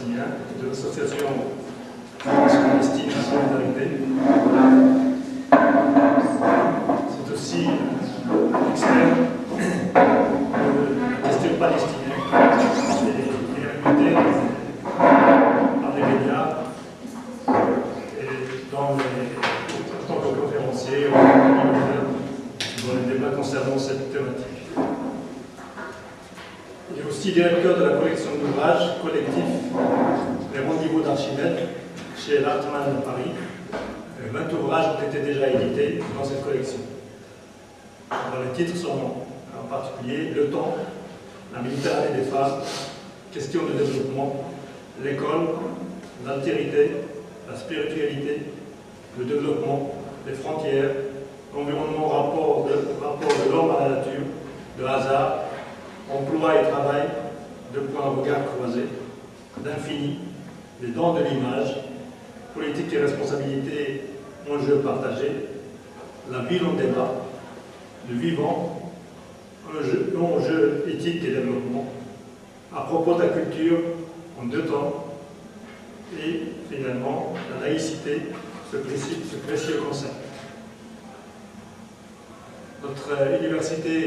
palestinien, de l'association Palestine Solidarité. C'est aussi expert de la question palestinienne et invité par les médias et en tant que conférencier dans les débats concernant cette thématique. Il est aussi directeur de la collection d'ouvrages collectifs Les Rendez-vous d'Archimède chez l'Artman de Paris. 20 ouvrages ont été déjà édités dans cette collection. Alors, les titres sont en particulier Le temps, la Méditerranée des femmes, Question de développement, l'école, l'altérité, la spiritualité, le développement, les frontières, l'environnement, rapport de l'homme à la nature, le hasard, emploi et travail, deux points de regard croisés, l'infini, les dons de l'image, politique et responsabilité, enjeux partagés, la ville en débat, le vivant, enjeux éthique et développement, à propos de la culture en deux temps, et finalement la laïcité, ce précieux concept. Notre université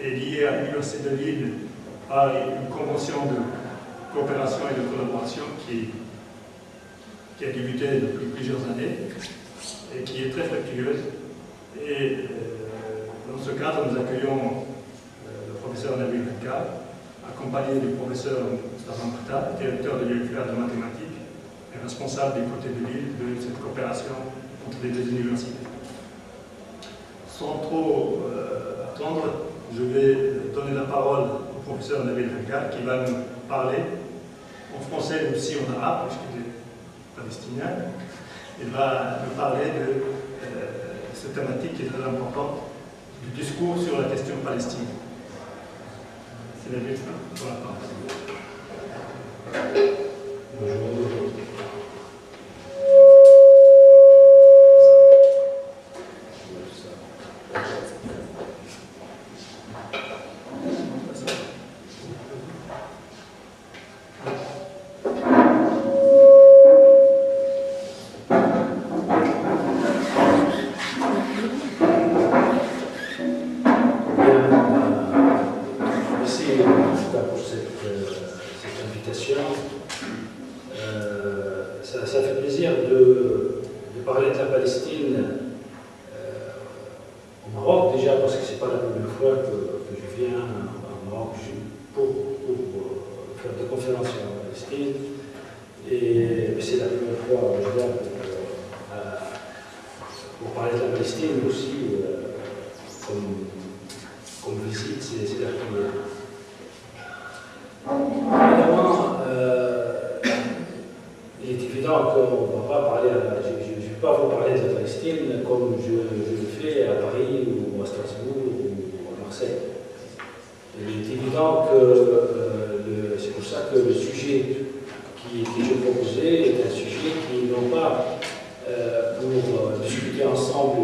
est liée à l'Université de Lille par une convention de coopération et de collaboration qui a débuté depuis plusieurs années et qui est très fructueuse. Et dans ce cadre, nous accueillons le professeur Nabil Benka, accompagné du professeur Mustafa Mkhtar, directeur de l'UFR de mathématiques et responsable du côté de Lille de cette coopération entre les deux universités. Sans trop attendre, je vais donner la parole au professeur Nabil Benka qui va nous parler en français mais aussi en arabe, puisqu'il est palestinien. Il va nous parler de cette thématique qui est très importante, du discours sur la question palestinienne. C'est Nabil pour la parole. Bonjour. Ça fait plaisir de parler de la Palestine au Maroc, déjà parce que ce n'est pas la première fois que je viens au Maroc pour faire des conférences sur la Palestine. Et c'est la première fois que je viens pour parler de la Palestine, mais aussi comme visite, c'est la première. Évidemment, il est évident qu'on ne va pas parler, je ne vais pas vous parler de la Palestine comme je le fais à Paris ou à Strasbourg ou à Marseille. Il est évident que c'est pour ça que le sujet que je proposais est un sujet qui non pas pour discuter ensemble,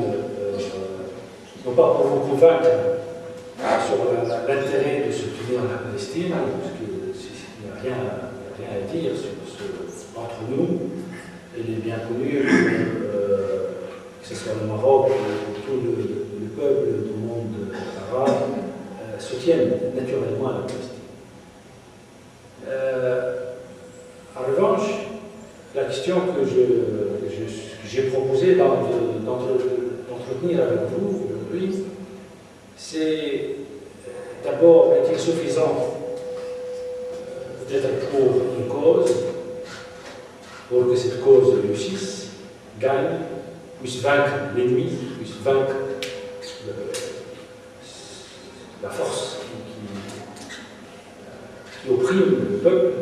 non pas pour vous convaincre sur l'intérêt de soutenir la Palestine, parce qu'il n'y a rien à dire entre nous. Il est bien connu que ce soit le Maroc ou tout le peuple du monde arabe soutiennent naturellement la Palestine. En revanche, la question que j'ai proposé d'entretenir avec vous aujourd'hui, c'est d'abord, est-il suffisant d'être pour une cause, pour que cette cause réussisse, gagne, puisse vaincre l'ennemi, puisse vaincre la force qui opprime le peuple?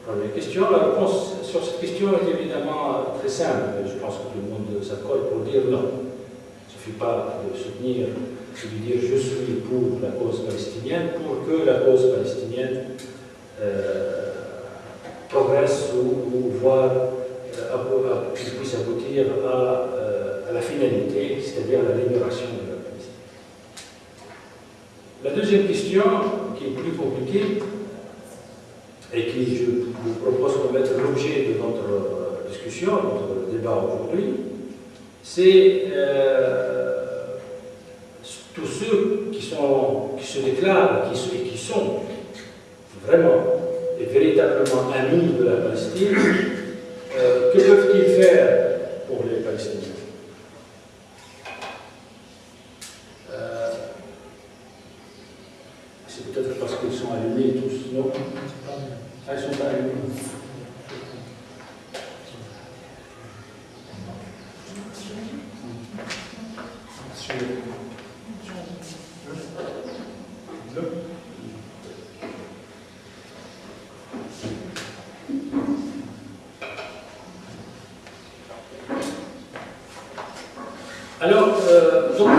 Première question. La réponse sur cette question est évidemment très simple. Je pense que tout le monde s'accorde pour dire non. Il ne suffit pas de soutenir, de dire je suis pour la cause palestinienne, pour que la cause palestinienne progresse ou voire qu'il puisse aboutir à la finalité, c'est-à-dire la libération de la Palestine. La deuxième question, qui est plus compliquée, et qui, je vous propose de mettre l'objet de notre discussion, notre débat aujourd'hui, c'est tous ceux qui se déclarent, qui sont vraiment et véritablement amis de la Palestine, que peuvent-ils faire pour les Palestiniens? C'est peut-être parce qu'ils sont allumés tous, non? Ah, ils sont pas allumés. Alors, donc,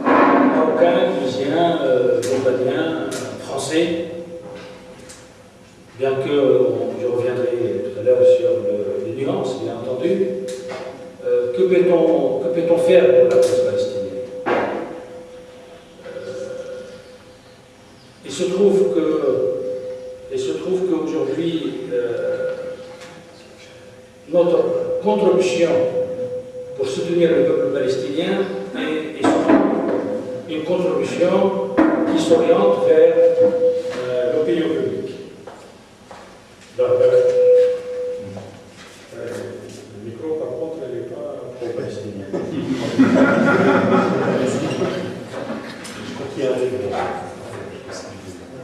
Marocains, Tunisiens, Jordaniens, Français, bien que je reviendrai tout à l'heure sur les nuances, bien entendu, que peut-on faire pour la cause palestinienne? Il se trouve qu'aujourd'hui, notre contribution pour soutenir le peuple palestinien est surtout une contribution qui s'oriente vers l'opinion publique. Donc, le micro, par contre, elle n'est pas pro-palestinien. Je crois qu'il y a un truc.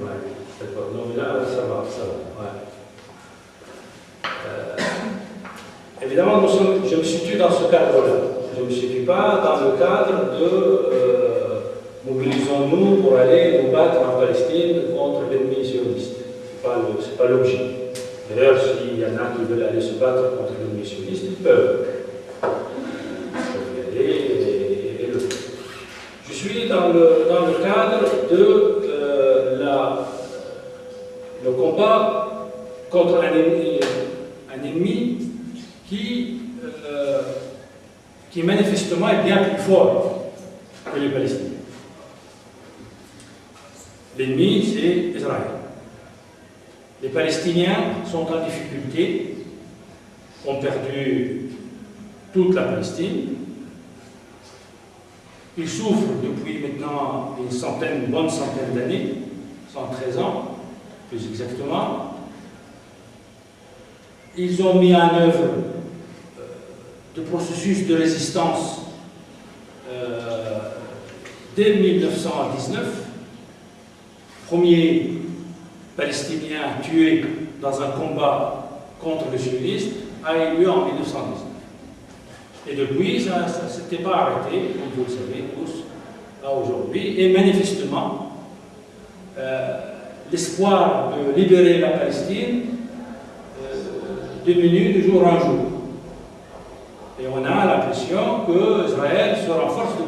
Ouais, d'accord. Non, mais là, ça va. Ouais. Évidemment, je me situe dans ce cadre-là. Je ne me situe pas dans le cadre de mobilisons-nous pour aller nous battre en Palestine contre l'ennemi sioniste. Ce n'est pas l'objet. D'ailleurs, s'il y en a qui veulent aller se battre contre l'ennemi sioniste, ils peuvent. Ils peuvent y aller et le faire. Je suis dans le cadre de le combat contre un ennemi qui manifestement est bien plus fort que les Palestiniens. L'ennemi, c'est Israël. Les Palestiniens sont en difficulté, ont perdu toute la Palestine. Ils souffrent depuis maintenant une bonne centaine d'années, 113 ans, plus exactement. Ils ont mis en œuvre de processus de résistance dès 1919. Premier Palestinien tué dans un combat contre le sionisme a eu lieu en 1919. Et depuis, ça ne s'était pas arrêté, comme vous le savez tous, là aujourd'hui. Et manifestement, l'espoir de libérer la Palestine diminue de jour en jour. Et on a l'impression que Israël se renforce de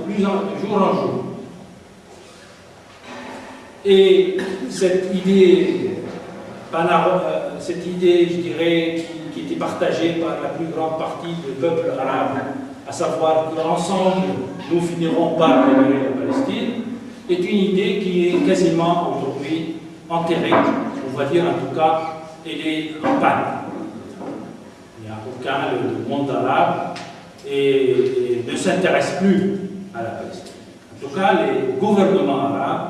jour en jour. Et cette idée, je dirais, qui était partagée par la plus grande partie du peuple arabe, à savoir qu'ensemble, nous finirons par libérer la Palestine, est une idée qui est quasiment aujourd'hui enterrée. On va dire en tout cas, elle est en panne. Il n'y a aucun, le monde arabe et ne s'intéresse plus à la Palestine. En tout cas, les gouvernements arabes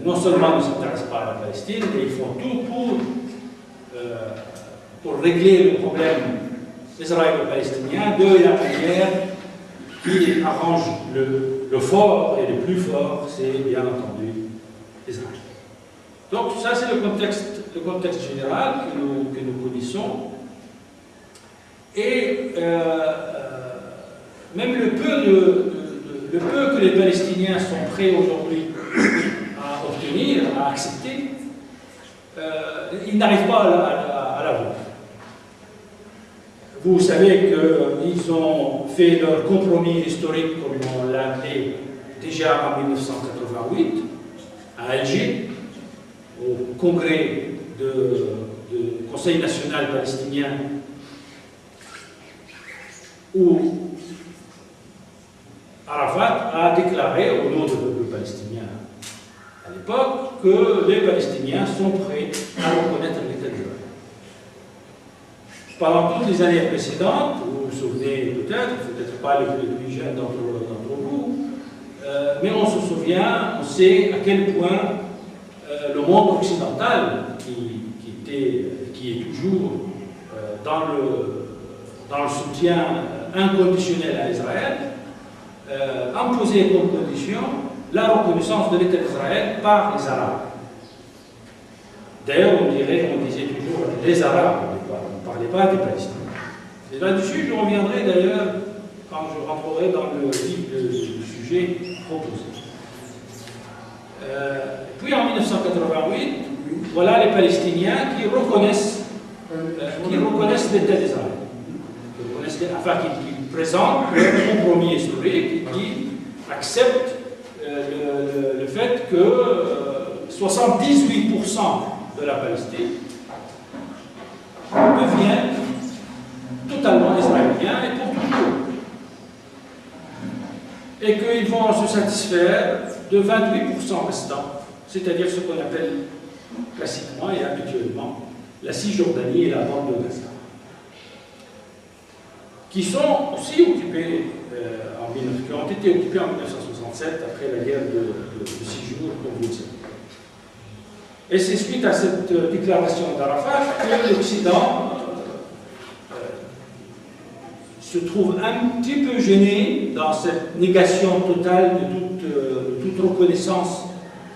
non seulement ne s'intéressent pas à la Palestine, mais ils font tout pour régler le problème israélo-palestinien de la manière qui arrange le fort, et le plus fort, c'est bien entendu Israël. Donc ça, c'est le contexte général que nous connaissons. Et même le peu que les Palestiniens sont prêts aujourd'hui à obtenir, à accepter, ils n'arrivent pas à l'avoir. Vous savez qu'ils ont fait leur compromis historique, comme on l'a appelé déjà en 1988, à Alger, au congrès du Conseil national palestinien, où Arafat a déclaré au nom du peuple palestinien à l'époque que les Palestiniens sont prêts à reconnaître l'État pendant toutes les années précédentes, vous vous souvenez peut-être pas les plus jeunes d'entre vous, mais on se souvient, on sait à quel point le monde occidental, qui est toujours dans le soutien inconditionnel à Israël, imposait comme condition la reconnaissance de l'État d'Israël par les Arabes. D'ailleurs, on disait toujours les Arabes, on ne parlait pas des Palestiniens. Et là-dessus, je reviendrai d'ailleurs quand je rentrerai dans le vif du sujet proposé. Puis en 1988, voilà les Palestiniens qui reconnaissent l'État d'Israël. Enfin, qui présentent un compromis historique qui accepte le fait que 78% de la Palestine deviennent totalement israéliens et pour toujours. Et qu'ils vont se satisfaire de 28% restants, c'est-à-dire ce qu'on appelle classiquement et habituellement la Cisjordanie et la bande de Gaza, qui sont aussi occupés qui ont été occupés en 1967 après la guerre de 6 jours, comme vous le savez. Et c'est suite à cette déclaration d'Arafat que l'Occident se trouve un petit peu gêné dans cette négation totale de toute reconnaissance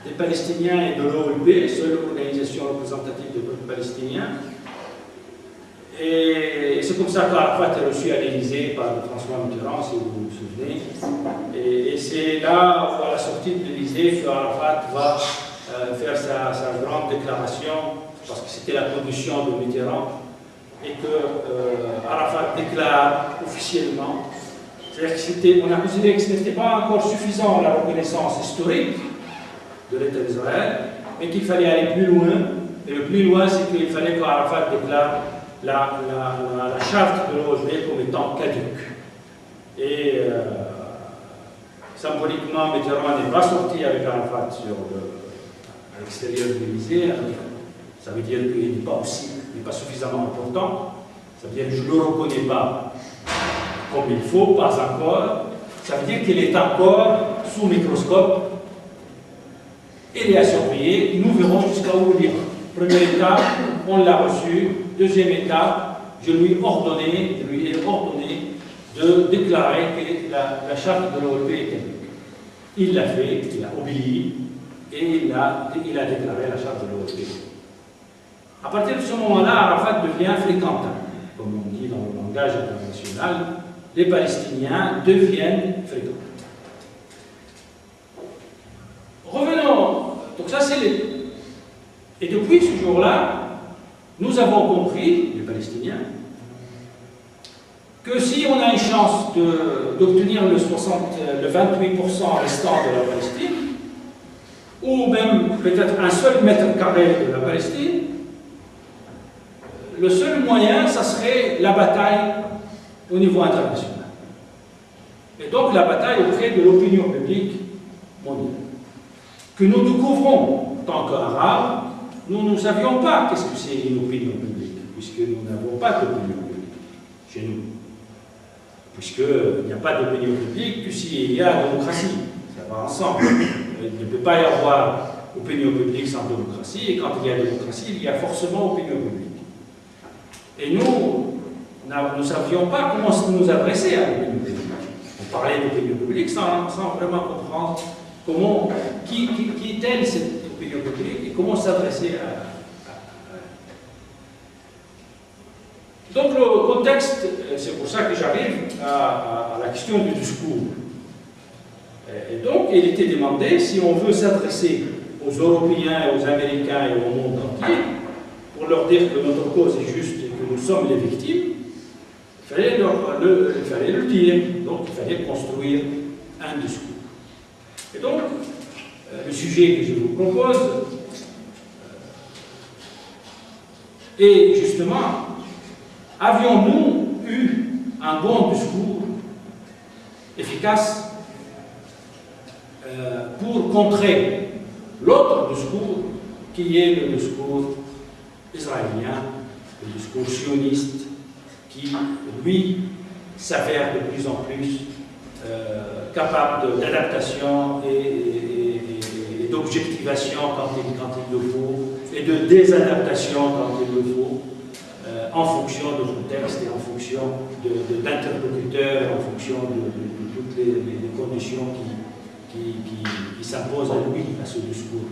des Palestiniens et de l'OLP, seule organisation représentative des peuples palestiniens. Et c'est comme ça qu'Arafat est reçu à l'Élysée par François Mitterrand, si vous vous souvenez. Et c'est là, à la sortie de l'Élysée, qu'Arafat va faire sa grande déclaration, parce que c'était la condition de Mitterrand, et que Arafat déclare officiellement, c'est-à-dire qu'on a considéré que ce n'était pas encore suffisant la reconnaissance historique de l'État d'Israël, mais qu'il fallait aller plus loin, et le plus loin, c'est qu'il fallait qu'Arafat déclare la charte de l'OLP comme étant caduque. Et symboliquement, Mitterrand n'est pas sorti avec Arafat à l'extérieur de l'Élysée. Ça veut dire qu'il n'est pas suffisamment important. Ça veut dire que je ne le reconnais pas comme il faut, pas encore. Ça veut dire qu'il est encore sous microscope. Il est à surveiller. Nous verrons jusqu'à où il ira. Première étape, on l'a reçu. Deuxième étape, je lui ai ordonné de déclarer que la charte de l'OLP est caduque. Il l'a fait, il a obéi, et il a déclaré la charte de l'OLP. À partir de ce moment-là, Arafat devient fréquentant. Comme on dit dans le langage international, les Palestiniens deviennent fréquentants. Revenons, donc ça c'est les... Et depuis ce jour-là, nous avons compris, les Palestiniens, que si on a une chance d'obtenir le 28% restant de la Palestine, ou même peut-être un seul mètre carré de la Palestine, le seul moyen, ça serait la bataille au niveau international. Et donc la bataille auprès de l'opinion publique mondiale. Que nous découvrons en tant qu'Arabes, nous ne savions pas qu'est-ce que c'est une opinion publique, puisque nous n'avons pas d'opinion publique chez nous. Puisqu'il n'y a pas d'opinion publique que s'il y a démocratie. Ça va ensemble. Il ne peut pas y avoir opinion publique sans démocratie, et quand il y a démocratie, il y a forcément opinion publique. Et nous ne savions pas comment nous adresser à l'opinion publique. On parlait d'opinion publique sans vraiment comprendre qui est-elle cette opinion publique et comment s'adresser à Donc le contexte, c'est pour ça que j'arrive à la question du discours. Et donc il était demandé, si on veut s'adresser aux Européens, aux Américains et au monde entier, pour leur dire que notre cause est juste et que nous sommes les victimes, il fallait le dire. Donc il fallait construire un discours. Et donc, le sujet que je vous propose est justement, avions-nous eu un bon discours efficace pour contrer l'autre discours qui est le discours israélien, le discours sioniste, qui, lui, s'avère de plus en plus capable d'adaptation et d'objectivation quand il le faut, et de désadaptation quand il le faut, en fonction de contexte et en fonction d'interlocuteurs, en fonction de toutes les conditions qui s'imposent à lui, à ce discours.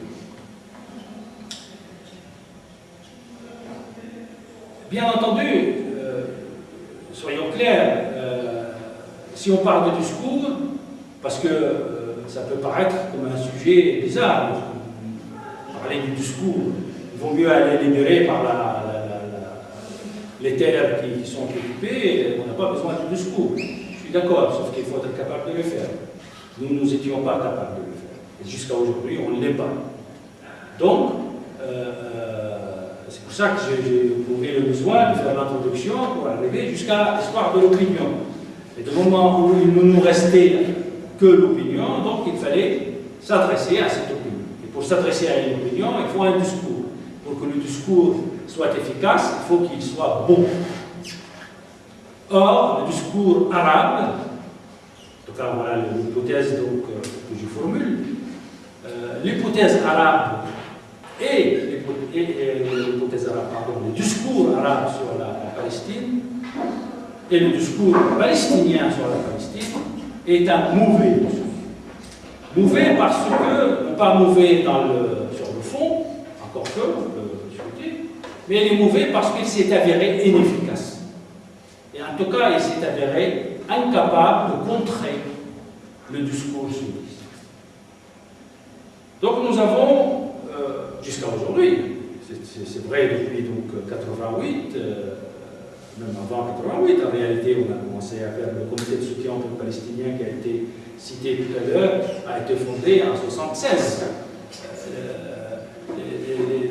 Bien entendu, soyons clairs, si on parle de discours, parce que ça peut paraître comme un sujet bizarre, parler du discours, il vaut mieux aller libérer par les terres qui sont occupées, on n'a pas besoin de discours. Je suis d'accord, sauf qu'il faut être capable de le faire. Nous n'étions pas capables de le faire. Et jusqu'à aujourd'hui, on ne l'est pas. Donc, c'est pour ça que j'ai éprouvé le besoin de faire l'introduction pour arriver jusqu'à l'histoire de l'opinion. Et du moment où il ne nous restait que l'opinion, donc il fallait s'adresser à cette opinion. Et pour s'adresser à une opinion, il faut un discours. Pour que le discours soit efficace, il faut qu'il soit bon. Or, le discours arabe, en tout cas voilà l'hypothèse que je formule, l'hypothèse arabe et le discours arabe sur la Palestine et le discours palestinien sur la Palestine est un mauvais discours. Mauvais parce que, pas mauvais sur le fond, encore que, on peut discuter, mais il est mauvais parce qu'il s'est avéré inefficace. Et en tout cas, il s'est avéré incapable de contrer le discours sioniste. Donc nous avons, jusqu'à aujourd'hui, c'est vrai depuis donc 88, même avant 88, en réalité on a commencé à faire le comité de soutien au peuple palestinien qui a été cité tout à l'heure, a été fondé en 1976.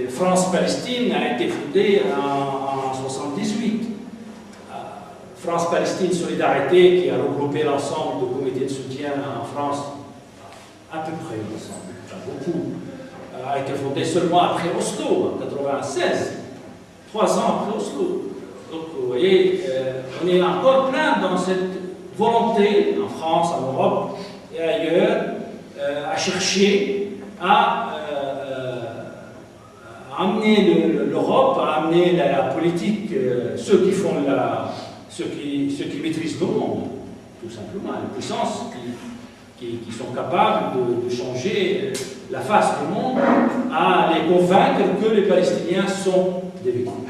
France-Palestine a été fondée en 1978. France-Palestine Solidarité, qui a regroupé l'ensemble du comité de soutien en France, à peu près l'ensemble, pas beaucoup, a été fondée seulement après Oslo, en 1996, 3 ans après Oslo. Donc vous voyez, on est encore plein dans cette volonté, en France, en Europe et ailleurs, à chercher à amener l'Europe, à amener la politique, ceux qui maîtrisent le monde, tout simplement, les puissances qui sont capables de changer la face du monde, à les convaincre que les Palestiniens sont des victimes.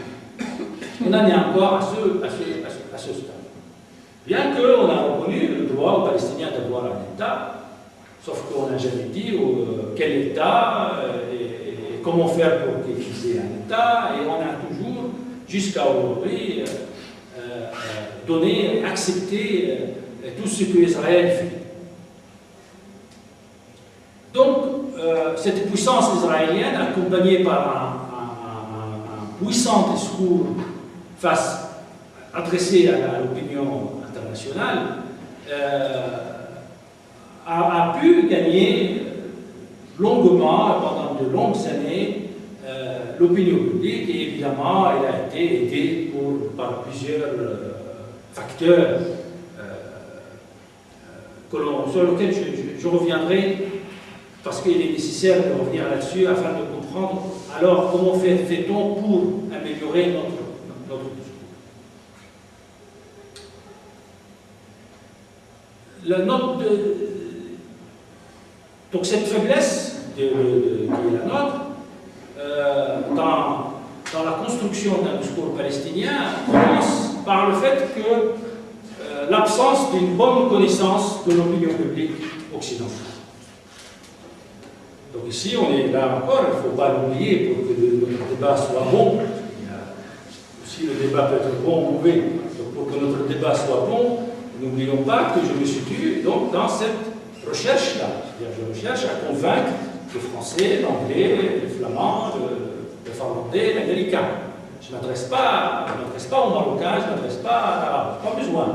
On en est encore à ce stade. Bien qu'on a reconnu le droit aux Palestiniens d'avoir un État, sauf qu'on n'a jamais dit quel État et comment faire pour qu'ils aient un État, et on a toujours, jusqu'à aujourd'hui, donné, accepté tout ce que Israël fait. Donc, cette puissance israélienne, accompagnée par un puissant discours adressé à l'opinion internationale, a pu gagner longuement, pendant de longues années, l'opinion publique, et évidemment, elle a été aidée par plusieurs facteurs sur lesquels je reviendrai, parce qu'il est nécessaire de revenir là-dessus afin de comprendre alors comment fait-on pour améliorer notre discours. Donc cette faiblesse qui est la nôtre, dans la construction d'un discours palestinien, commence par le fait que l'absence d'une bonne connaissance de l'opinion publique occidentale. Donc ici, on est là encore, il ne faut pas l'oublier pour que notre débat soit bon. Aussi, le débat peut être bon ou mauvais. Donc pour que notre débat soit bon, n'oublions pas que je me situe donc dans cette recherche-là. C'est-à-dire je recherche à convaincre le français, l'anglais, le flamand, le finlandais, l'américain. Je ne m'adresse pas aux Marocains, je ne m'adresse pas à l'arabe, pas besoin.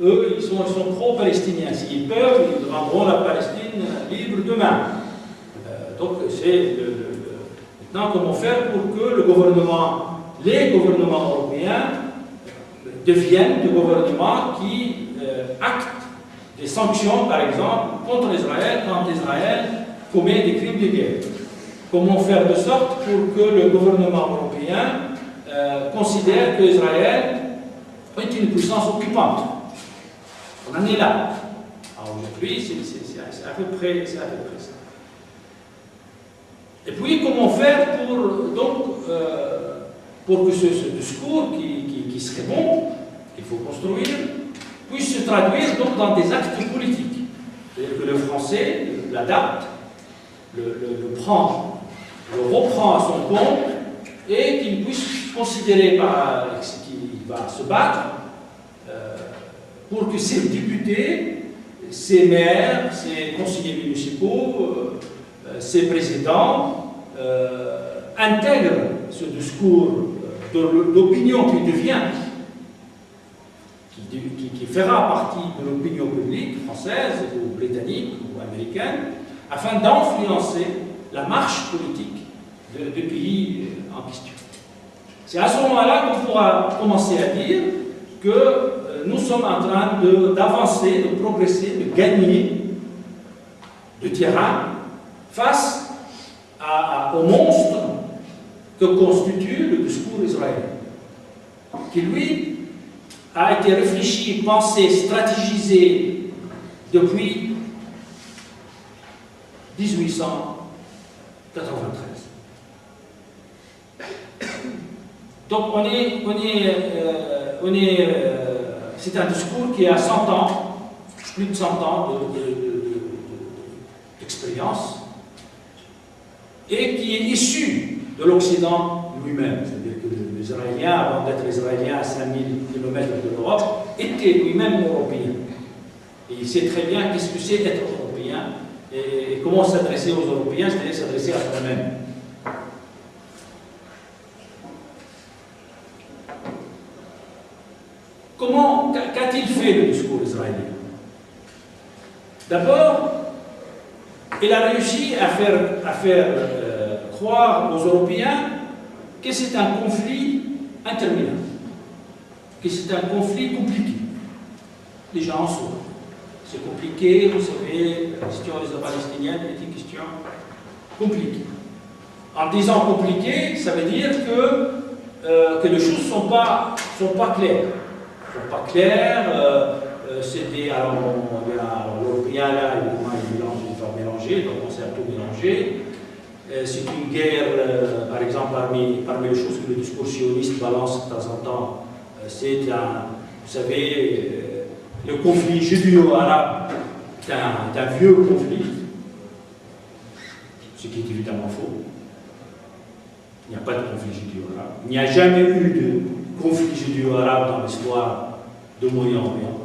Eux, ils sont pro-palestiniens. S'ils peuvent, ils rendront la Palestine libre demain. Donc c'est maintenant comment faire pour que les gouvernements européens deviennent des gouvernements qui actent des sanctions, par exemple, contre Israël quand Israël commet des crimes de guerre. Comment faire de sorte pour que le gouvernement européen considère qu'Israël est une puissance occupante? On en est là. Aujourd'hui, c'est à peu près ça. Et puis, comment faire pour que ce discours qui serait bon, qu'il faut construire, puisse se traduire donc dans des actes politiques? C'est-à-dire que le français l'adapte, le reprend à son compte et qu'il puisse considérer qu'il va se battre pour que ses députés, ses maires, ses conseillers municipaux, ses présidents intègrent ce discours d'opinion qui fera partie de l'opinion publique française ou britannique ou américaine, afin d'influencer la marche politique du pays en question. C'est à ce moment-là qu'on pourra commencer à dire que nous sommes en train d'avancer, de progresser, de gagner du terrain face au monstre que constitue le discours israélien, qui lui a été réfléchi, pensé, stratégisé depuis 1893. Donc c'est un discours qui a 100 ans, plus de 100 ans d'expérience, et qui est issu de l'Occident lui-même. C'est-à-dire que l'Israélien, avant d'être Israélien à 5000 km de l'Europe, était lui-même européen. Et il sait très bien qu'est-ce que c'est être européen et comment s'adresser aux Européens, c'est-à-dire s'adresser à soi-même. Qu'a-t-il fait le discours israélien? D'abord, il a réussi à faire croire aux Européens que c'est un conflit interminable, que c'est un conflit compliqué. Les gens en sont. C'est compliqué, vous savez, la question israélo-palestinienne est une question compliquée. En disant compliqué, ça veut dire que les choses ne sont pas claires. Elles ne sont pas claires. L'Européen, là, évidemment, il va mélanger, donc on s'est tout mélangé. C'est une guerre, par exemple, parmi les choses que le discours sioniste balance de temps en temps, c'est vous savez, le conflit judéo-arabe est un vieux conflit, ce qui est évidemment faux. Il n'y a pas de conflit judéo-arabe. Il n'y a jamais eu de conflit judéo-arabe dans l'histoire de Moyen-Orient.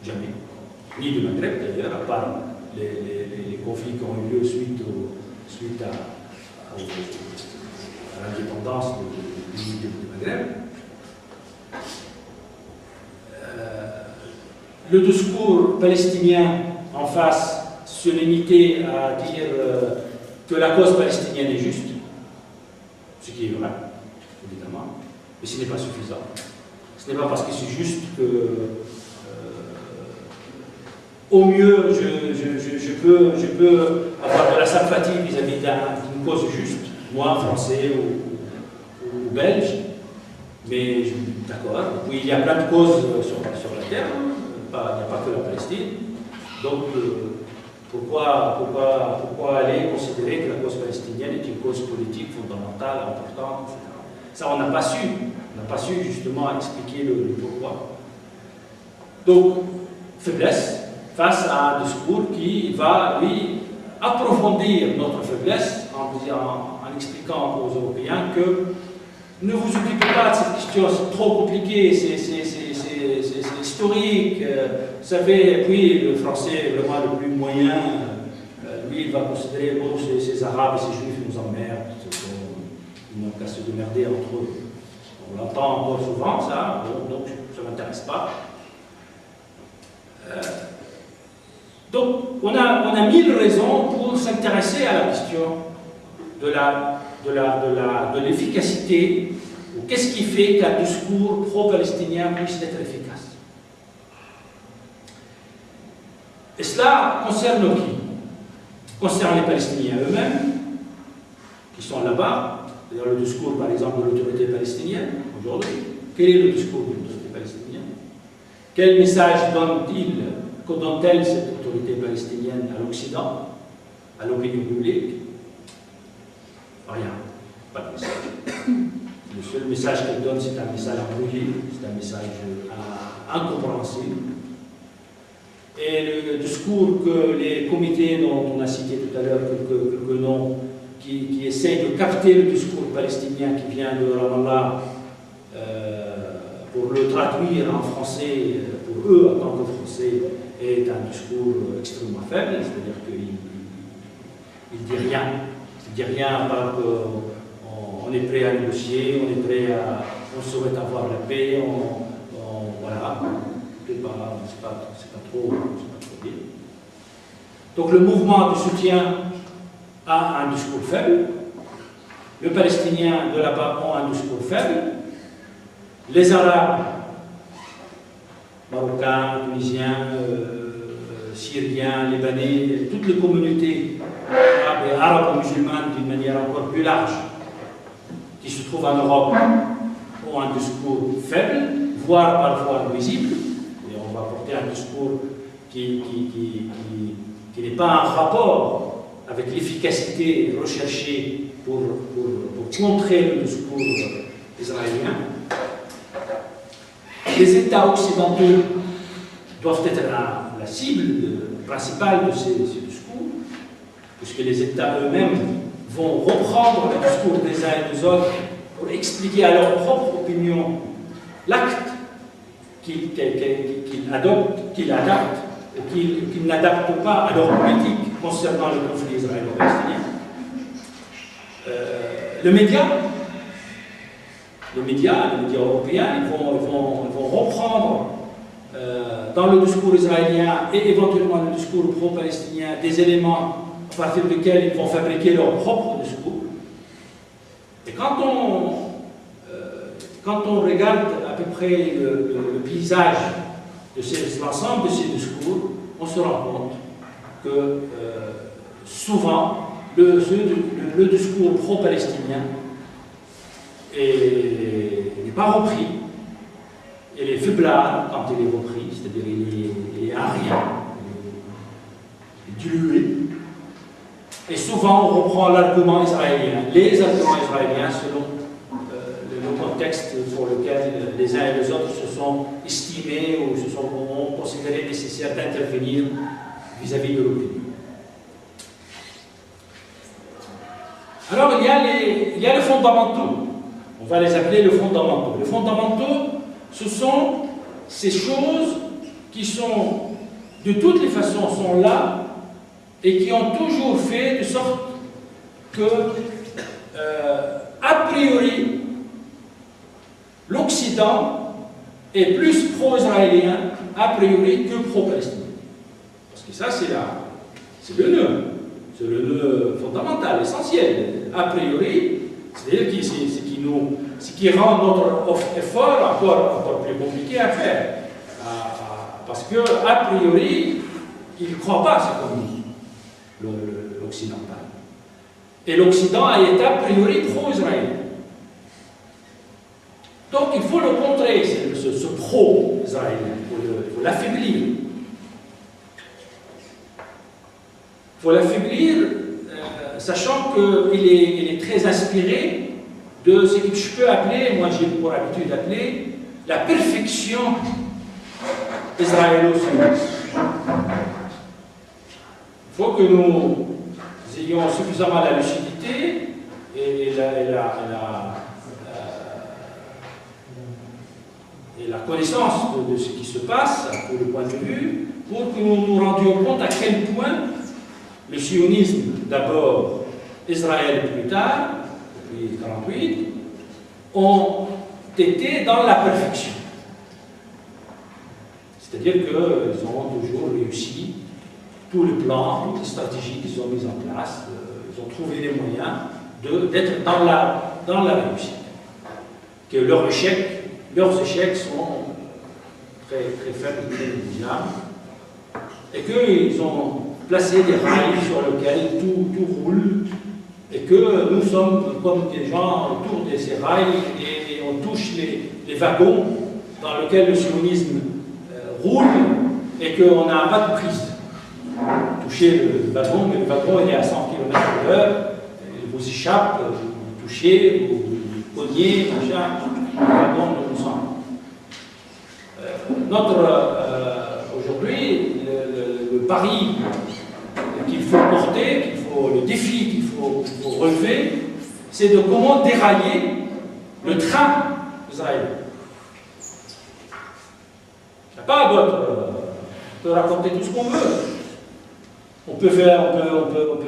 Jamais. Ni de Maghreb d'ailleurs, à part les conflits qui ont eu lieu suite à l'indépendance du pays de Maghreb. Le discours palestinien en face se limitait à dire que la cause palestinienne est juste, ce qui est vrai, évidemment, mais ce n'est pas suffisant. Ce n'est pas parce que c'est juste que, au mieux, je peux avoir de la sympathie vis-à-vis d'une cause juste, moi, français ou belge, mais d'accord. Oui, il y a plein de causes sur la terre. Il n'y a pas que la Palestine. Donc, pourquoi aller considérer que la cause palestinienne est une cause politique fondamentale, importante, etc. Ça, on n'a pas su. On n'a pas su justement expliquer le pourquoi. Donc, faiblesse face à un discours qui va, lui, approfondir notre faiblesse en expliquant aux Européens que ne vous occupez pas de cette question, c'est trop compliqué, c'est historique. Vous savez, puis le français est vraiment le plus moyen. Lui, il va considérer bon, ces Arabes et ces Juifs nous emmerdent, ils n'ont qu'à se démerder entre eux. On l'entend encore souvent, ça, bon, donc ça ne m'intéresse pas. Donc, on a 1000 raisons pour s'intéresser à la question de l'efficacité ou qu'est-ce qui fait qu'un discours pro-palestinien puisse être efficace? Et cela concerne qui? Concerne les Palestiniens eux-mêmes, qui sont là-bas. D'ailleurs, le discours, par exemple, de l'autorité palestinienne, aujourd'hui. Quel est le discours de l'autorité palestinienne? Quel message donne-t-elle, cette autorité palestinienne, à l'Occident, à l'opinion publique? Rien, pas de message. Le seul message qu'elle donne, c'est un message embrouillé, c'est un message incompréhensible. Et le discours que les comités dont on a cité tout à l'heure quelques noms, qui essayent de capter le discours palestinien qui vient de Ramallah pour le traduire en français, pour eux en tant que Français, est un discours extrêmement faible, c'est-à-dire qu'il ne dit rien. Il ne dit rien à part qu'on est prêt à négocier, on souhaite avoir la paix, voilà. C'est pas trop bien. Donc le mouvement de soutien a un discours faible. Les Palestiniens de là-bas ont un discours faible. Les Arabes, Marocains, Tunisiens, Syriens, Libanais, toutes les communautés arabes et arabo-musulmanes d'une manière encore plus large qui se trouvent en Europe ont un discours faible, voire parfois nuisible. Et on va porter un discours qui n'est pas en rapport avec l'efficacité recherchée pour contrer le discours israélien. Les États occidentaux doivent être la cible principale de ces discours, puisque les États eux-mêmes vont reprendre le discours des uns et des autres pour expliquer à leur propre opinion l'acte qu'ils adaptent ou qu'ils n'adaptent pas à leur politique concernant le conflit israélo-palestinien. Les médias européens, ils vont reprendre dans le discours israélien et éventuellement le discours pro-palestinien des éléments à partir desquels ils vont fabriquer leur propre discours. Et quand on regarde à peu près le paysage de l'ensemble de ces discours, on se rend compte que souvent le discours pro-palestinien n'est pas repris, il est faiblard quand il est repris, c'est-à-dire il est à rien, il est dilué. Et souvent on reprend l'argument israélien, les arguments israéliens selon le contexte pour lequel les uns et les autres se sont estimés ou ont considéré nécessaire d'intervenir vis-à-vis de l'opinion. Alors il y a les fondamentaux, on va les appeler les fondamentaux. Les fondamentaux, ce sont ces choses qui sont, de toutes les façons, sont là et qui ont toujours fait de sorte que, a priori, l'Occident est plus pro-israélien, a priori, que pro-palestinien. Parce que ça, c'est le nœud fondamental, essentiel. A priori, c'est-à-dire que ce qui rend notre effort encore plus compliqué à faire. Parce que, a priori, il ne croit pas à ce qu'on dit, l'occidental. Et l'Occident a été a priori pro-israélien. Donc il faut le contrer, ce pro-israélien, il faut l'affaiblir. Il faut l'affaiblir, sachant qu'il est très inspiré de ce que je peux appeler, moi j'ai pour habitude d'appeler, la perfection israélo-sioniste. Il faut que nous ayons suffisamment la lucidité et la connaissance de ce qui se passe, pour le point de vue, pour que nous nous rendions compte à quel point le sionisme, d'abord, Israël plus tard, depuis 1948, ont été dans la perfection. C'est-à-dire qu'ils ont toujours réussi tous les plans, toutes les stratégies qu'ils ont mises en place, ils ont trouvé les moyens d'être dans la réussite. que leurs échecs sont très, très faibles, très négligeables, et qu'ils ont placé des rails sur lesquels tout roule, et que nous sommes comme des gens autour de ces rails, et on touche les wagons dans lesquels le sionisme roule, et qu'on n'a pas de prise. Toucher le wagon, mais le wagon il est à 100 km/h, il vous échappe, vous touchez, vous cognez, machin, le wagon nous semble. Aujourd'hui, le pari qu'il faut porter, le défi qu'il faut relever, c'est de comment dérailler le train israélien. Il n'y a pas d'autre. On peut raconter tout ce qu'on veut. On peut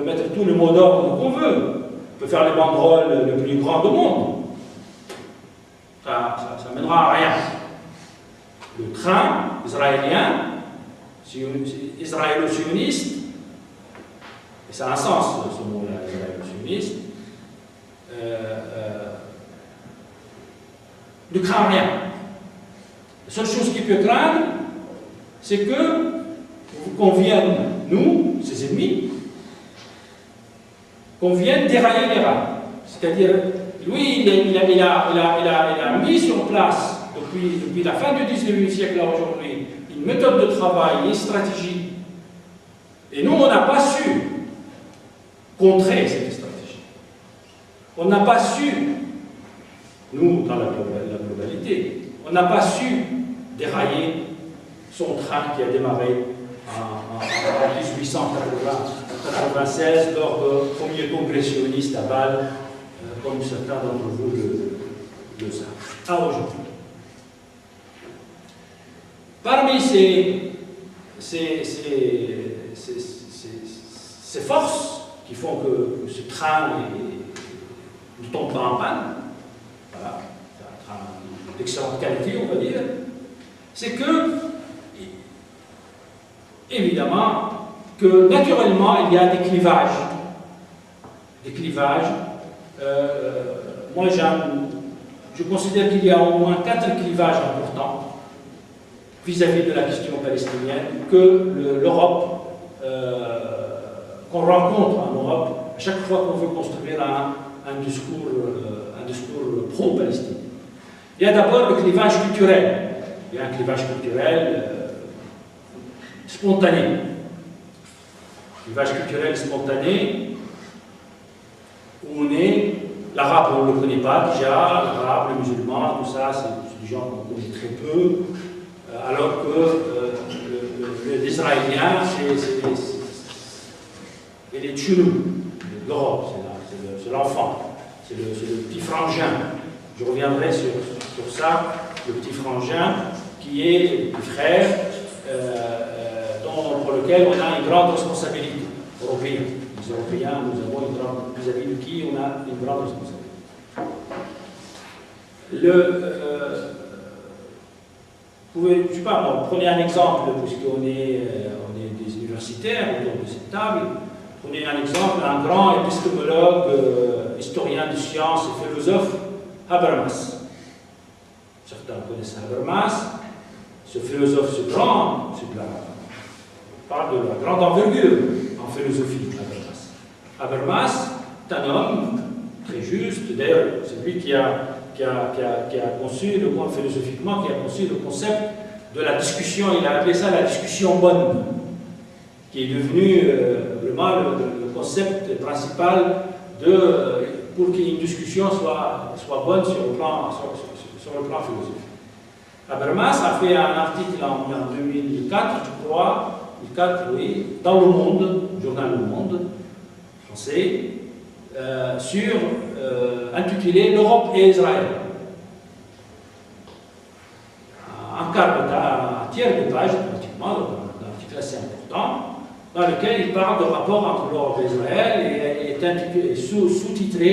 mettre tout le mot d'ordre qu'on veut. On peut faire les banderoles les plus grandes au monde. Ça mènera à rien. Le train israélien, israélo-sioniste, et ça a un sens ce mot-là, israélo-sioniste, ne craint rien. La seule chose qui peut craindre, c'est qu'on vienne, nous, ses ennemis, qu'on vienne dérailler les rails. C'est-à-dire, lui, il a mis sur place, depuis la fin du XIXe siècle à aujourd'hui, une méthode de travail, une stratégie. Et nous, on n'a pas su contrer cette stratégie. On n'a pas su, nous, dans la globalité, on n'a pas su dérailler son train qui a démarré en 1896 lors du premier congrès sioniste à Bâle, comme certains d'entre vous le savent, à aujourd'hui. Parmi ces forces qui font que ce train ne tombe pas en panne, voilà, c'est un train d'excellente qualité, on va dire, c'est que, évidemment, que naturellement, il y a des clivages. Des clivages. Moi, je considère qu'il y a au moins 4 clivages importants vis-à-vis de la question palestinienne que l'Europe, qu'on rencontre en Europe à chaque fois qu'on veut construire un discours pro-palestinien. Il y a d'abord le clivage culturel. Il y a un clivage culturel spontané. Clivage culturel spontané, où on est, l'arabe on ne le connaît pas déjà, l'arabe, le musulman, tout ça, c'est des gens qu'on connaît très peu, alors que l'israélien, c'est les tchounou, l'Europe, c'est l'enfant, c'est le petit frangin. Je reviendrai sur ça, le petit frangin qui est le petit frère, pour lequel on a une grande responsabilité européenne. Les Européens, nous avons une grande, vis-à-vis de qui on a une grande responsabilité. Je sais pas, bon, prenez un exemple, puisqu'on est des universitaires autour de cette table. Prenez un exemple, un grand épistémologue, historien de sciences et philosophe, Habermas. Certains connaissent Habermas. Ce philosophe, ce grand, parle de la grande envergure en philosophie, Habermas est un homme très juste, d'ailleurs, c'est lui qui a conçu, philosophiquement, qui a conçu le concept de la discussion, il a appelé ça la discussion bonne, qui est devenu vraiment le concept principal pour qu'une discussion soit bonne sur le plan philosophique. Habermas a fait un article en 2004, je crois, dans Le Monde, journal Le Monde, français, intitulé L'Europe et Israël. Un tiers de page, pratiquement, un article assez important, dans lequel il parle de rapport entre l'Europe et Israël et est sous-titré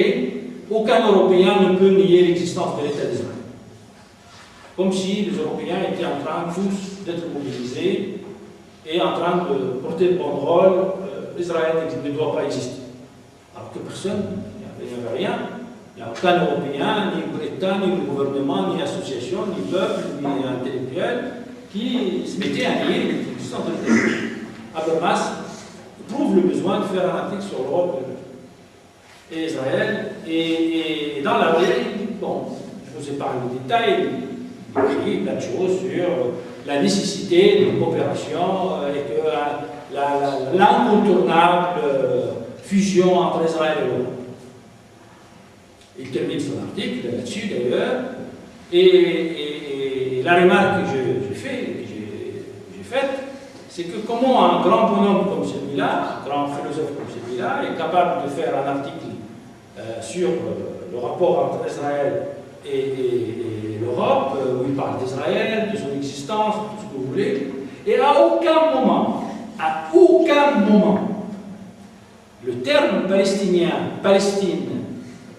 « Aucun Européen ne peut nier l'existence de l'État d'Israël ». Comme si les Européens étaient en train tous d'être mobilisés et en train de porter le banderole, l'Israël ne doit pas exister. Alors que personne, il n'y avait rien. Il n'y a aucun Européen, ni État, ni gouvernement, ni association, ni peuple, ni intellectuel qui se mettait à nier l'existence de l'État. Habermas prouve le besoin de faire un article sur l'Europe et Israël. Et dans la réalité, bon, je vous ai parlé de détails, il écrit plein de choses sur la nécessité d'une coopération et que l'incontournable fusion entre Israël et l'Europe. Il termine son article là-dessus d'ailleurs, et la remarque que j'ai faite, c'est que comment un grand bonhomme comme celui-là, un grand philosophe comme celui-là, est capable de faire un article sur le rapport entre Israël et l'Europe, où il parle d'Israël, de son existence, tout ce que vous voulez, et à aucun moment, le terme palestinien, Palestine,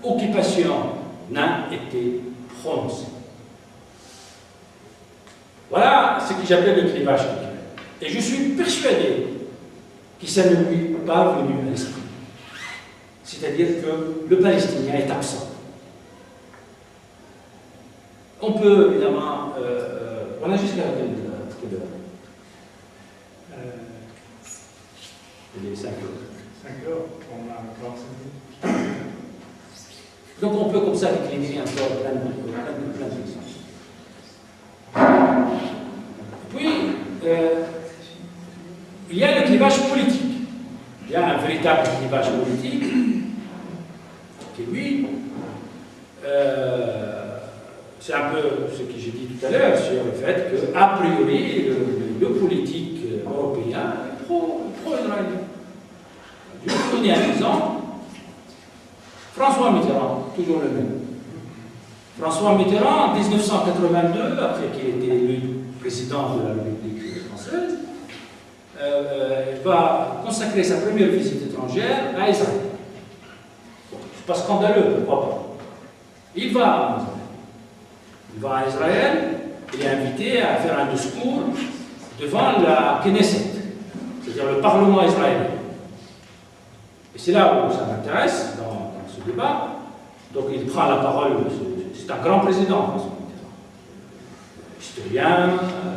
occupation n'a été prononcé. Voilà ce que j'appelle le clivage culturel. Et je suis persuadé que ça ne lui est pas venu à l'esprit. C'est-à-dire que le Palestinien est absent. On peut évidemment. On a jusqu'à quelle heure? Il est 5 heures. 5 heures, on a 45 minutes. Donc on peut comme ça décliner encore plein de questions. Puis, il y a le clivage politique. Il y a un véritable clivage politique qui, lui, c'est un peu ce que j'ai dit tout à l'heure sur le fait qu'a priori, le politique européen est pro-israélien. Je vais vous donner un exemple. François Mitterrand, toujours le même. François Mitterrand, en 1982, après qu'il ait été élu président de la République française, va consacrer sa première visite étrangère à Israël. Bon, c'est pas scandaleux, pourquoi pas. Il va à Israël, il est invité à faire un discours devant la Knesset, c'est-à-dire le Parlement israélien. Et c'est là où ça m'intéresse, dans ce débat. Donc il prend la parole, c'est un grand président, François Mitterrand. Historien,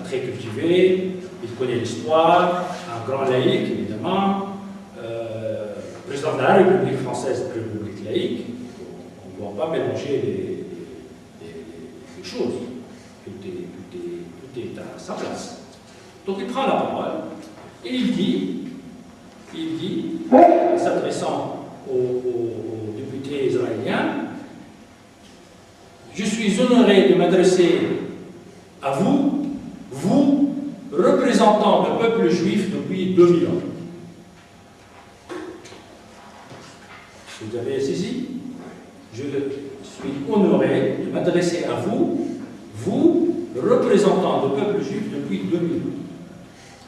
très cultivé, il connaît l'histoire, un grand laïc, évidemment, président de la République française, la République laïque. On ne doit pas mélanger les choses. Tout est à sa place. Donc il prend la parole et il dit, s'adressant aux députés israéliens, je suis honoré de m'adresser à vous, vous, représentants du peuple juif depuis 2000 ans. Vous avez saisi? Je suis honoré de m'adresser à vous, vous, représentants du peuple juif depuis 2000 ans.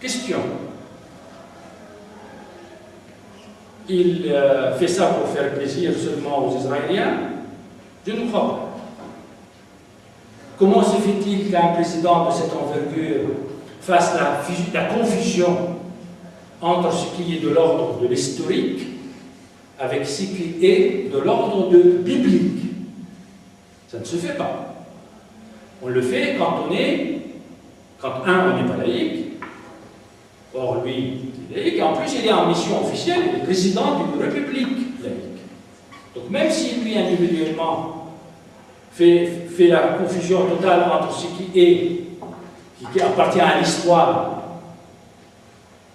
Question. Il fait ça pour faire plaisir seulement aux Israéliens? Je ne crois pas. Comment se fait-il qu'un président de cette envergure fasse la confusion entre ce qui est de l'ordre de l'historique avec ce qui est de l'ordre biblique? Ça ne se fait pas. On le fait quand on n'est pas laïque. Or, lui, il est laïque, et en plus, il est en mission officielle, il est président d'une république laïque. Donc, même si lui, individuellement, fait la confusion totale entre ce qui appartient à l'histoire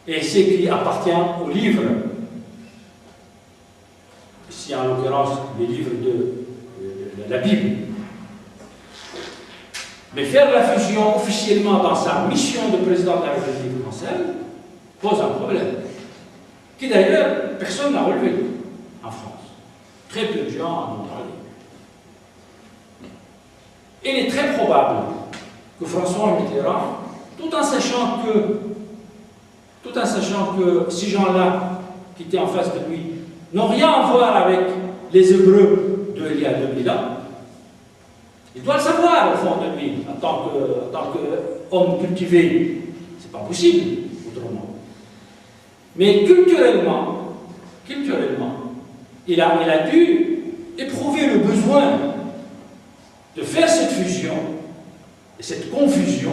et ce qui appartient au livre, ici, en l'occurrence, les livres de la Bible. Mais faire la fusion officiellement dans sa mission de président de la République française pose un problème, qui d'ailleurs personne n'a relevé en France. Très peu de gens en ont parlé. Il est très probable que François Mitterrand, tout en sachant que ces gens-là qui étaient en face de lui n'ont rien à voir avec les Hébreux d'il y a 2000 ans, il doit le savoir au fond de lui, en tant qu'homme cultivé. C'est pas possible autrement. Mais culturellement, il a dû éprouver le besoin besoin de faire cette fusion et cette confusion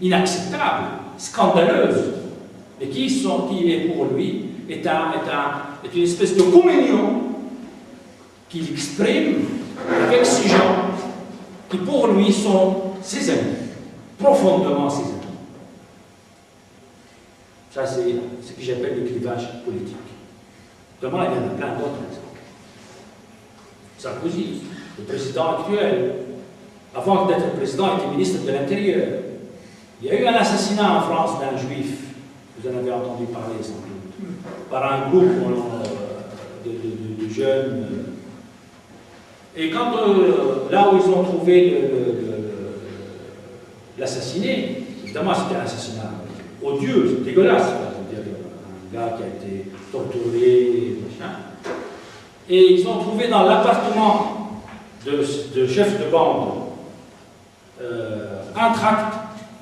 inacceptable, scandaleuse, et qui est pour lui est une espèce de communion qu'il exprime avec ces gens qui pour lui sont ses amis, profondément ses amis. Ça, c'est ce que j'appelle le clivage politique. Vraiment, il y en a plein d'autres exemples. Sarkozy, le président actuel, avant d'être président, était ministre de l'Intérieur. Il y a eu un assassinat en France d'un juif, vous en avez entendu parler sans doute, par un groupe de jeunes. Et quand, là où ils ont trouvé l'assassiné, évidemment c'était un assassinat odieux, dégueulasse, c'est-à-dire un gars qui a été torturé, machin. Et ils ont trouvé dans l'appartement de chef de bande un tract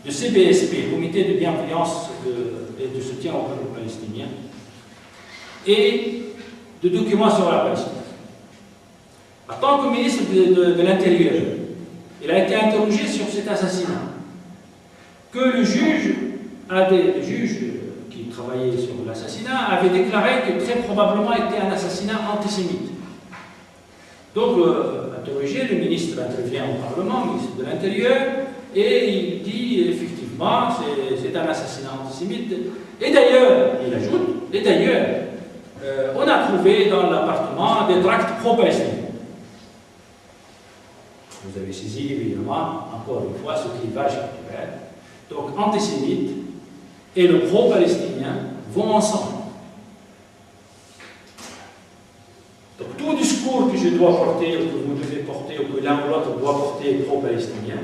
de CBSP, Comité de bienveillance et de soutien au peuple palestinien, et de documents sur la Palestine. En tant que ministre de l'Intérieur, il a été interrogé sur cet assassinat, que le juge qui travaillait sur l'assassinat avait déclaré que très probablement était un assassinat antisémite. Donc, interrogé, le ministre intervient au Parlement, le ministre de l'Intérieur, et il dit effectivement c'est un assassinat antisémite. Et d'ailleurs, il ajoute, et d'ailleurs, on a trouvé dans l'appartement des tracts pro-palestiniens. Vous avez saisi évidemment, encore une fois, ce clivage culturel. Donc, antisémite et le pro-palestinien vont ensemble. Donc, tout discours que je dois porter, ou que vous devez porter, ou que l'un ou l'autre doit porter pro-palestinien,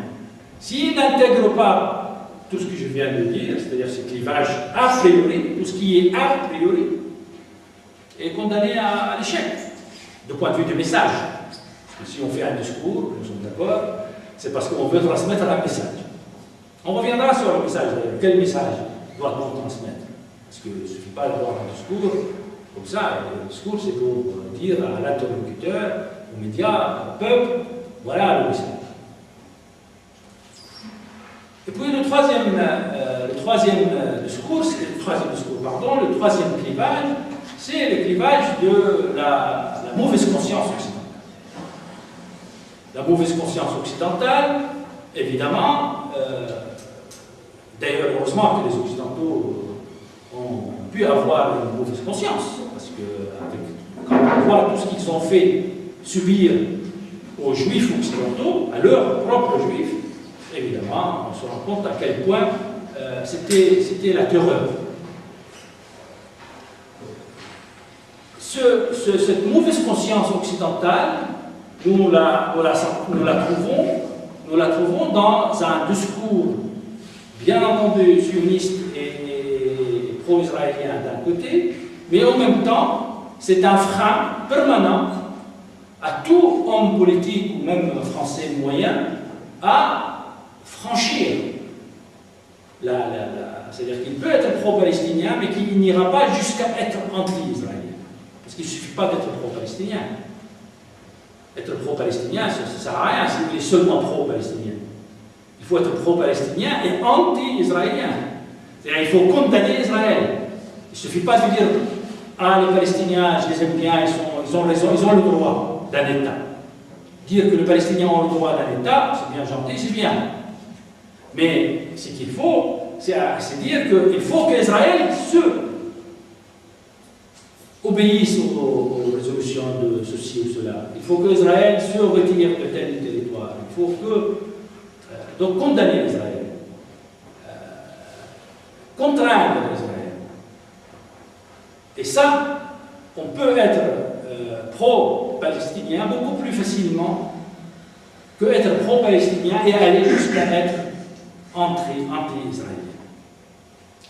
s'il n'intègre pas tout ce que je viens de dire, c'est-à-dire ce clivage a priori, tout ce qui est a priori, est condamné à l'échec, de point de vue du message. Parce que si on fait un discours, nous sommes d'accord, c'est parce qu'on veut transmettre un message. On reviendra sur le message d'ailleurs. Quel message doit-on transmettre? Parce qu'il ne suffit pas d'avoir un discours comme ça. Le discours, c'est pour dire à l'interlocuteur, aux médias, au peuple, voilà le message. Et puis le troisième clivage, c'est le clivage de la mauvaise conscience occidentale. La mauvaise conscience occidentale, évidemment, d'ailleurs, heureusement que les Occidentaux ont pu avoir une mauvaise conscience, parce que quand on voit tout ce qu'ils ont fait subir aux Juifs occidentaux, à leurs propres Juifs, évidemment, on se rend compte à quel point c'était la terreur. Cette mauvaise conscience occidentale, nous la trouvons dans un discours, bien entendu, sioniste et pro-israélien d'un côté, mais en même temps, c'est un frein permanent à tout homme politique, ou même français moyen, à franchir. C'est-à-dire qu'il peut être pro-palestinien, mais qu'il n'ira pas jusqu'à être anti-israélien. Parce qu'il ne suffit pas d'être pro-palestinien. Être pro-palestinien, ça ne sert à rien si vous êtes seulement pro-palestinien. Il faut être pro-palestinien et anti-israélien. C'est-à-dire qu'il faut condamner Israël. Il ne suffit pas de dire « Ah, les Palestiniens, je les aime bien, ils ont raison, ils ont le droit d'un État. » Dire que les Palestiniens ont le droit d'un État, c'est bien gentil, c'est bien. Mais ce qu'il faut, c'est dire qu'il faut qu'Israël obéisse aux résolutions de ceci ou cela. Il faut qu'Israël se retire de tel territoire. Il faut donc condamner Israël. Contraindre Israël. Et ça, on peut être pro-palestinien beaucoup plus facilement que être pro-palestinien et aller jusqu'à être anti-israélien.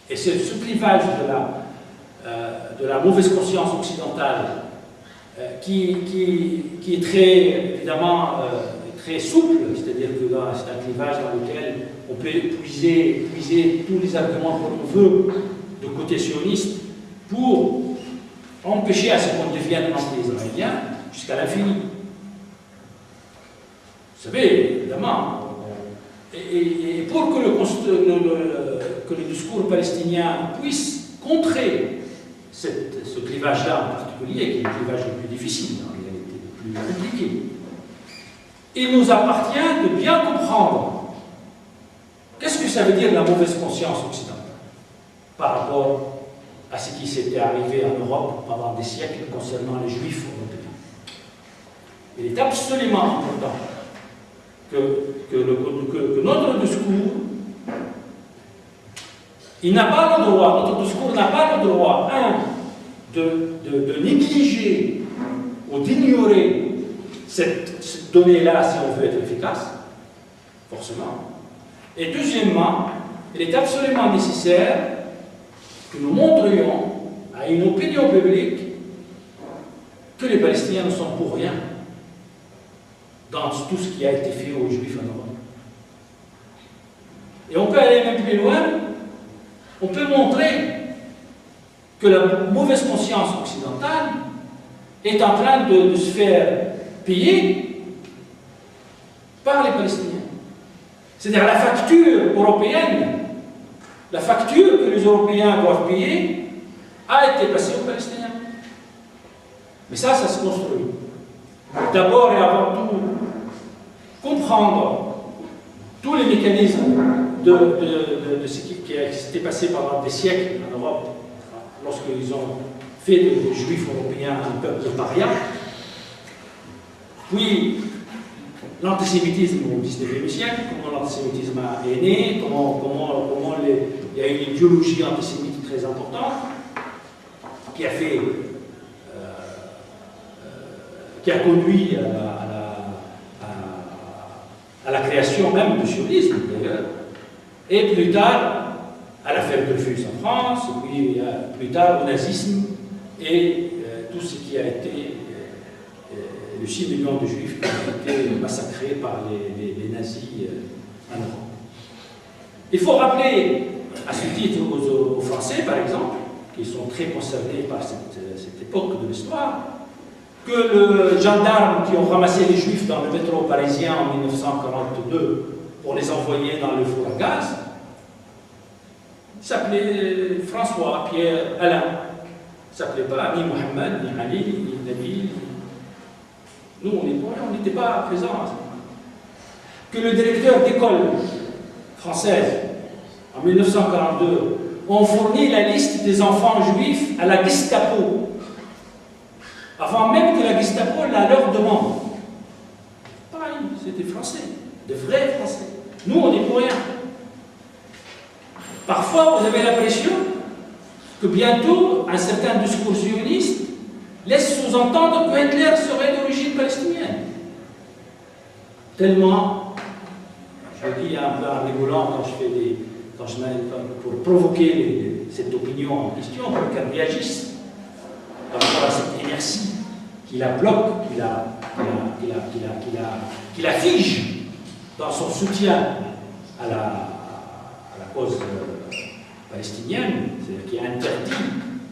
Et c'est ce clivage de la mauvaise conscience occidentale qui est très, évidemment, très souple, c'est-à-dire que c'est un clivage dans lequel on peut puiser tous les arguments que l'on veut de côté sioniste pour empêcher à ce qu'on devienne anti-israélien jusqu'à l'infini. savez, évidemment, et pour que le discours palestinien puisse contrer ce clivage-là en particulier, qui est le clivage le plus difficile, en réalité, le plus compliqué, il nous appartient de bien comprendre qu'est-ce que ça veut dire la mauvaise conscience occidentale par rapport à ce qui s'était arrivé en Europe pendant des siècles concernant les Juifs européens. Il est absolument important que notre discours, il n'a pas le droit, notre discours n'a pas le droit, de négliger ou d'ignorer cette donnée-là si on veut être efficace, forcément. Et deuxièmement, il est absolument nécessaire que nous montrions à une opinion publique que les Palestiniens ne sont pour rien dans tout ce qui a été fait aux Juifs en Europe. Et on peut aller même plus loin, on peut montrer que la mauvaise conscience occidentale est en train de se faire payer par les Palestiniens. C'est-à-dire la facture européenne, la facture que les Européens doivent payer, a été passée aux Palestiniens. Mais ça se construit. D'abord et avant tout, comprendre tous les mécanismes de ce qui s'était passé pendant des siècles en Europe, lorsqu'ils ont fait des Juifs européens un peuple paria. Puis, l'antisémitisme au XIXe siècle, comment l'antisémitisme est né, comment il y a une idéologie antisémite très importante qui a fait, qui a conduit à la création même du sionisme d'ailleurs, et plus tard à l'affaire Dreyfus en France, puis plus tard au nazisme et tout ce qui a été les 6 millions de juifs qui ont été massacrés par les nazis en Europe. Il faut rappeler à ce titre aux Français, par exemple, qui sont très concernés par cette époque de l'histoire, que les gendarmes qui ont ramassé les juifs dans le métro parisien en 1942 pour les envoyer dans le four à gaz s'appelait François, Pierre, Alain. Il ne s'appelait pas ni Mohamed, ni Ali, ni Nabil. Nous, on n'était pas présents à ce moment-là. Que le directeur d'école française, en 1942, ont fourni la liste des enfants juifs à la Gestapo, avant même que la Gestapo la leur demande. Pareil, c'était français, de vrais français. Nous, on n'est pour rien. Parfois, vous avez l'impression que bientôt, un certain discours sioniste laisse sous-entendre que Hitler serait d'origine palestinienne. Tellement, je le dis un peu en rigolant pour provoquer cette opinion en question, pour qu'elle réagisse par rapport à cette inertie qui la bloque, qui la fige dans son soutien à la cause palestinienne, c'est-à-dire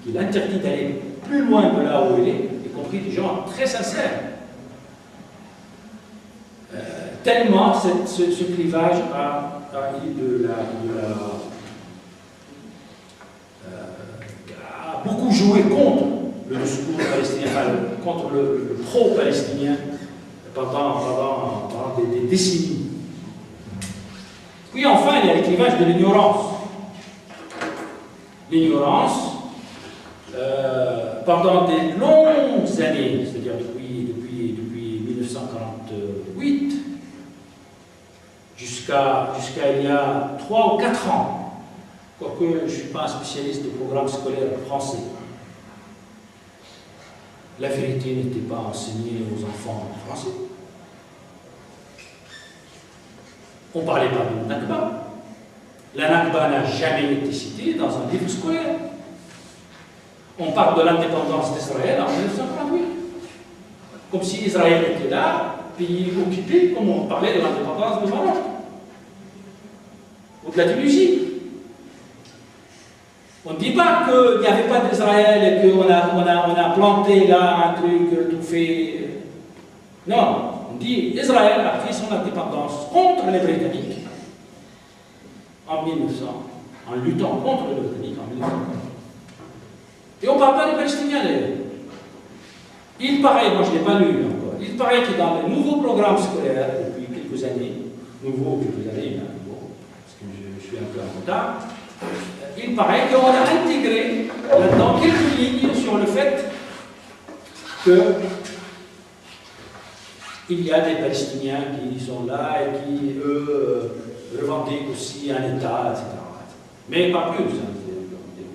qui l'interdit d'aller plus loin de là où elle est, y compris des gens très sincères. Tellement ce clivage a beaucoup joué contre le discours palestinien, contre le pro-palestinien pendant des décennies. Puis enfin, il y a le clivage de l'ignorance. L'ignorance, pendant des longues années, c'est-à-dire depuis 1948, jusqu'à il y a 3 ou 4 ans, quoique je ne suis pas un spécialiste du programme scolaire français, la vérité n'était pas enseignée aux enfants français. On ne parlait pas de Nakba. La Nakba n'a jamais été citée dans un livre scolaire. On parle de l'indépendance d'Israël en 1948. Comme si Israël était là, pays occupé, comme on parlait de l'indépendance du Maroc. Ou de la Tunisie. On ne dit pas qu'il n'y avait pas d'Israël et qu'on a planté là un truc tout fait. Non, on dit Israël a pris son indépendance contre les Britanniques en 1900, en luttant contre les Britanniques en 1900. Et on ne parle pas des Palestiniens d'ailleurs. Il paraît, moi je ne l'ai pas lu encore, il paraît que dans les nouveaux programmes scolaires depuis quelques années, parce que je suis un peu en retard, il paraît qu'on a intégré là-dedans quelques lignes sur le fait qu'il y a des Palestiniens qui sont là et qui, eux, revendiquent aussi un État, etc. Mais pas plus. Hein.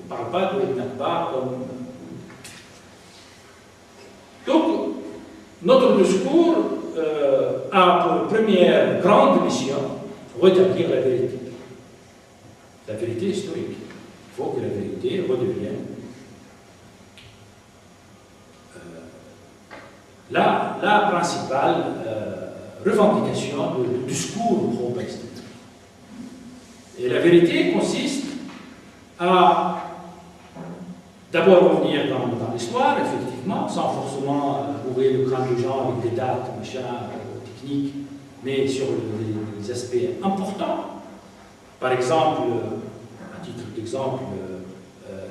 On ne parle pas de Nakba comme... Donc, notre discours a pour première grande mission rétablir la vérité. La vérité historique. Il faut que la vérité redevienne la principale revendication du discours pro-palestinien. Et la vérité consiste à d'abord revenir dans l'histoire, effectivement, sans forcément bourrer le crâne des gens avec des dates, machin, techniques, mais sur les aspects importants. Par exemple, à titre d'exemple,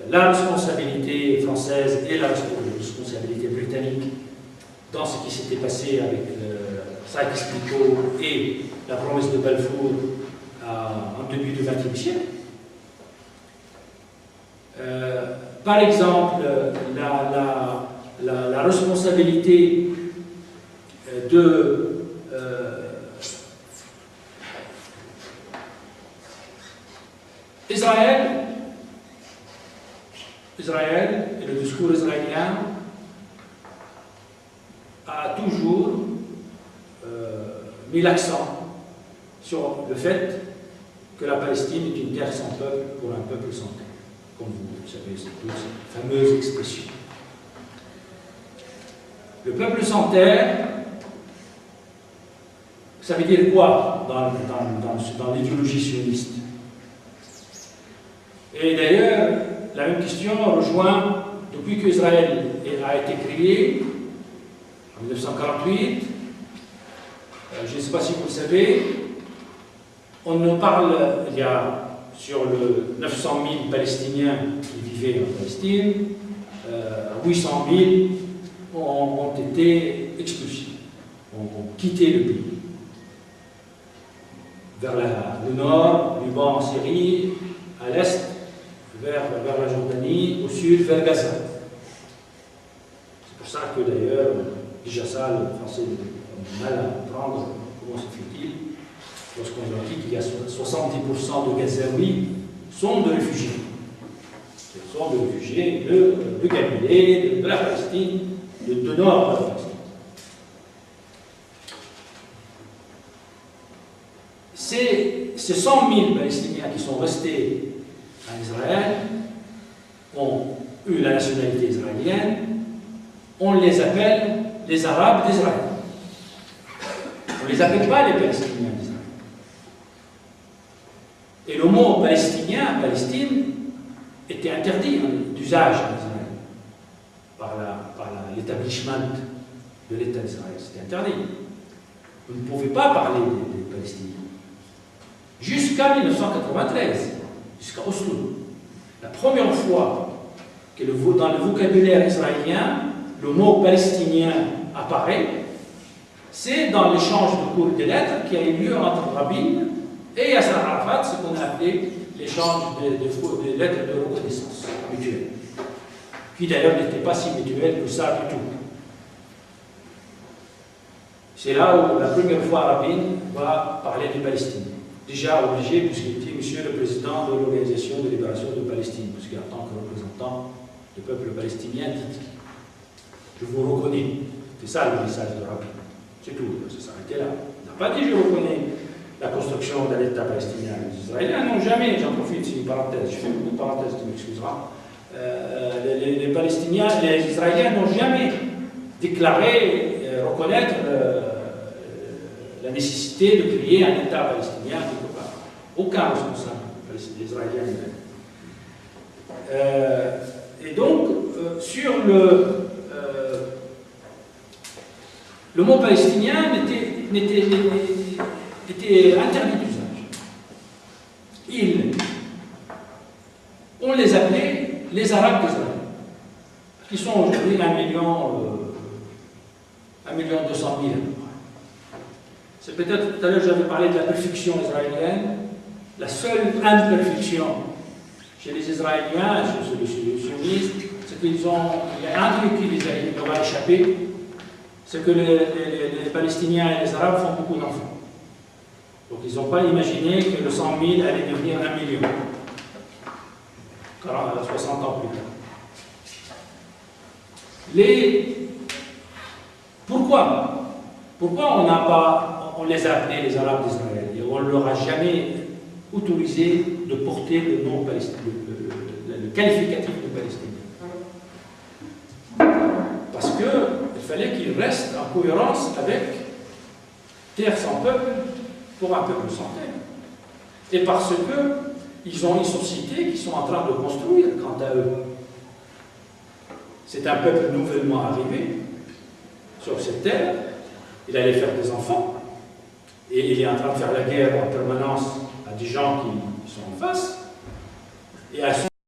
la responsabilité française et la responsabilité britannique dans ce qui s'était passé avec Sykes-Picot et la promesse de Balfour en début du XXe siècle. Par exemple, la responsabilité de Israël et le discours israélien a toujours mis l'accent sur le fait que la Palestine est une terre sans peuple pour un peuple sans terre. Comme vous savez, c'est toute cette fameuse expression. Le peuple sans terre, ça veut dire quoi dans l'idéologie sioniste? Et d'ailleurs, la même question rejoint, depuis qu'Israël a été créé, en 1948, je ne sais pas si vous le savez, on nous parle, il y a sur le 900 000 Palestiniens qui vivaient en Palestine, 800 000 ont été expulsés, ont quitté le pays. Vers le nord, Liban, Syrie, à l'est, vers la Jordanie, au sud, vers Gaza. C'est pour ça que d'ailleurs, déjà ça, le français a mal à comprendre comment se fait-il lorsqu'on leur dit qu'il y a 70% de Gazaouis sont de réfugiés. Ce sont de réfugiés de Galilée, de la Palestine, de nord de la Palestine. Ces 100 000 Palestiniens qui sont restés en Israël ont eu la nationalité israélienne, on les appelle les Arabes d'Israël. On ne les appelle pas les Palestiniens d'Israël. Et le mot palestinien, Palestine, était interdit d'usage en Israël par l'établissement de l'État d'Israël. C'était interdit. Vous ne pouvez pas parler des Palestiniens. Jusqu'à 1993, jusqu'à Oslo. La première fois que dans le vocabulaire israélien, le mot palestinien apparaît, c'est dans l'échange de cours de lettres qui a eu lieu entre Rabin et Yasser Arafat, ce qu'on a appelé l'échange de lettres de reconnaissance mutuelle, qui d'ailleurs n'était pas si mutuel que ça du tout. C'est là où la première fois Rabin va parler des Palestiniens. Déjà obligé, puisqu'il était monsieur le président de l'Organisation de libération de Palestine, puisqu'en tant que représentant du peuple palestinien, dit « Je vous reconnais ». C'est ça le message de Rabin. C'est tout, ça s'arrêtait là. Il n'a pas dit « Je reconnais la construction de l'État palestinien ». Les Israéliens n'ont jamais, j'en profite, c'est une parenthèse, je fais une parenthèse, tu m'excuseras, les Palestiniens, les Israéliens n'ont jamais déclaré reconnaître la nécessité de créer un État palestinien quelque part. Aucun responsable israélien lui-même. Et donc, sur le mot palestinien était interdit d'usage. On les appelait les Arabes d'Israël, qui sont aujourd'hui 1,2 million. C'est peut-être, tout à l'heure j'avais parlé de la perfection israélienne. La seule imperfection chez les Israéliens, chez les sionistes, c'est qu'il y a un truc qui leur a échappé, c'est que les Palestiniens et les Arabes font beaucoup d'enfants. Donc ils n'ont pas imaginé que le 100 000 allait devenir 1 million, 60 ans plus tard. Pourquoi on les a appelés les Arabes d'Israël et on ne leur a jamais autorisé de porter le nom palestinien, le qualificatif de Palestinien? Parce qu'il fallait qu'ils restent en cohérence avec terre sans peuple pour un peuple sans terre. Et parce qu'ils ont une société qu'ils sont en train de construire quant à eux. C'est un peuple nouvellement arrivé sur cette terre. Il allait faire des enfants. Et il est en train de faire la guerre en permanence à des gens qui sont en face. Et à